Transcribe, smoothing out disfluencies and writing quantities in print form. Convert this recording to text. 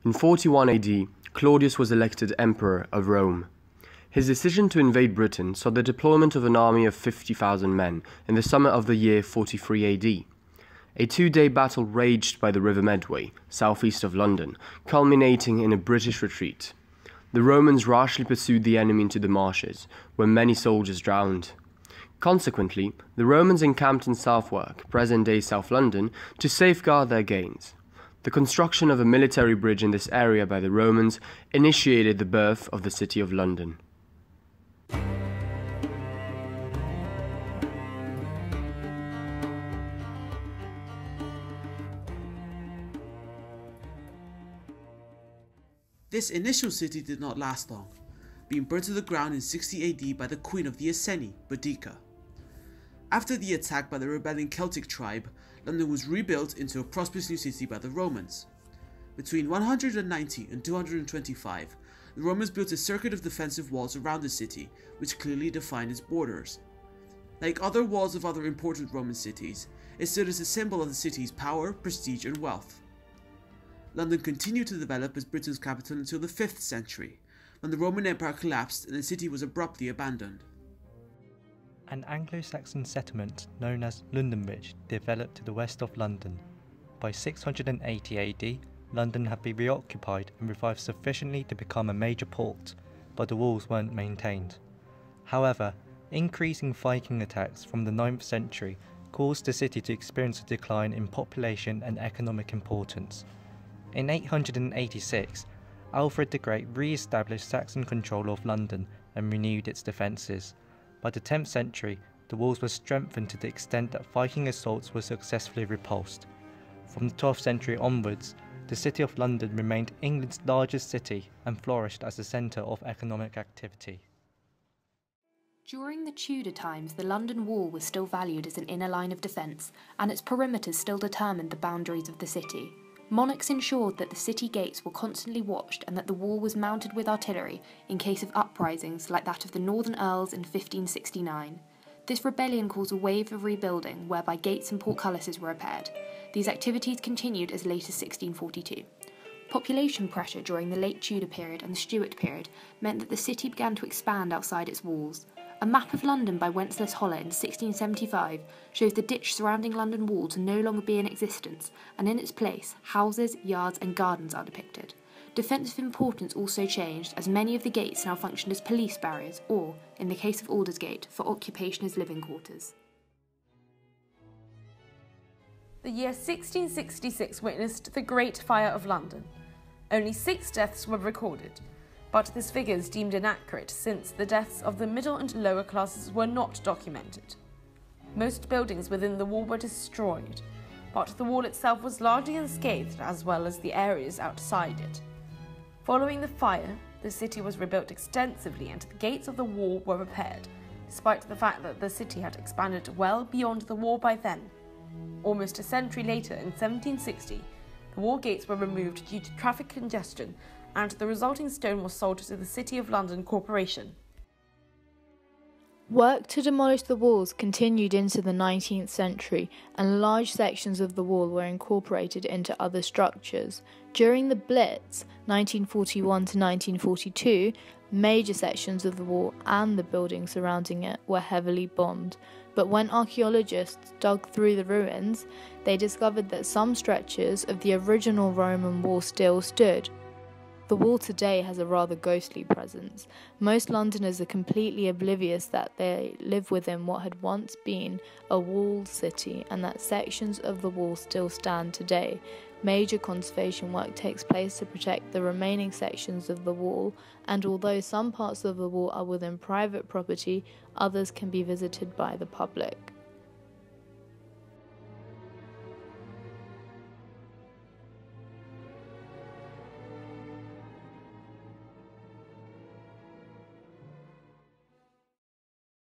In 41 AD, Claudius was elected Emperor of Rome. His decision to invade Britain saw the deployment of an army of 50,000 men in the summer of the year 43 AD. A two-day battle raged by the River Medway, southeast of London, culminating in a British retreat. The Romans rashly pursued the enemy into the marshes, where many soldiers drowned. Consequently, the Romans encamped in Southwark, present-day South London, to safeguard their gains. The construction of a military bridge in this area by the Romans initiated the birth of the city of London. This initial city did not last long, being burnt to the ground in 60 AD by the queen of the Iceni, Boudicca. After the attack by the rebelling Celtic tribe, London was rebuilt into a prosperous new city by the Romans. Between 190 and 225, the Romans built a circuit of defensive walls around the city, which clearly defined its borders. Like other walls of other important Roman cities, it stood as a symbol of the city's power, prestige, and wealth. London continued to develop as Britain's capital until the 5th century, when the Roman Empire collapsed and the city was abruptly abandoned. An Anglo-Saxon settlement known as Londonii developed to the west of London. By 680 AD, London had been reoccupied and revived sufficiently to become a major port, but the walls weren't maintained. However, increasing Viking attacks from the 9th century caused the city to experience a decline in population and economic importance. In 886, Alfred the Great re-established Saxon control of London and renewed its defences. By the 10th century, the walls were strengthened to the extent that Viking assaults were successfully repulsed. From the 12th century onwards, the City of London remained England's largest city and flourished as a centre of economic activity. During the Tudor times, the London Wall was still valued as an inner line of defence, and its perimeters still determined the boundaries of the city. Monarchs ensured that the city gates were constantly watched and that the wall was mounted with artillery in case of uprisings like that of the Northern Earls in 1569. This rebellion caused a wave of rebuilding whereby gates and portcullises were repaired. These activities continued as late as 1642. Population pressure during the late Tudor period and the Stuart period meant that the city began to expand outside its walls. A map of London by Wenceslas Holler in 1675 shows the ditch surrounding London Wall to no longer be in existence, and in its place, houses, yards and gardens are depicted. Defensive importance also changed, as many of the gates now functioned as police barriers or, in the case of Aldersgate, for occupation as living quarters. The year 1666 witnessed the Great Fire of London. Only 6 deaths were recorded, but this figure is deemed inaccurate since the deaths of the middle and lower classes were not documented. Most buildings within the wall were destroyed, but the wall itself was largely unscathed as well as the areas outside it. Following the fire, the city was rebuilt extensively and the gates of the wall were repaired, despite the fact that the city had expanded well beyond the wall by then. Almost a century later, in 1760, the wall gates were removed due to traffic congestion, and the resulting stone was sold to the City of London Corporation. Work to demolish the walls continued into the 19th century, and large sections of the wall were incorporated into other structures. During the Blitz, 1941 to 1942, major sections of the wall and the buildings surrounding it were heavily bombed. But when archaeologists dug through the ruins, they discovered that some stretches of the original Roman wall still stood. The wall today has a rather ghostly presence. Most Londoners are completely oblivious that they live within what had once been a walled city and that sections of the wall still stand today. Major conservation work takes place to protect the remaining sections of the wall, and although some parts of the wall are within private property, others can be visited by the public.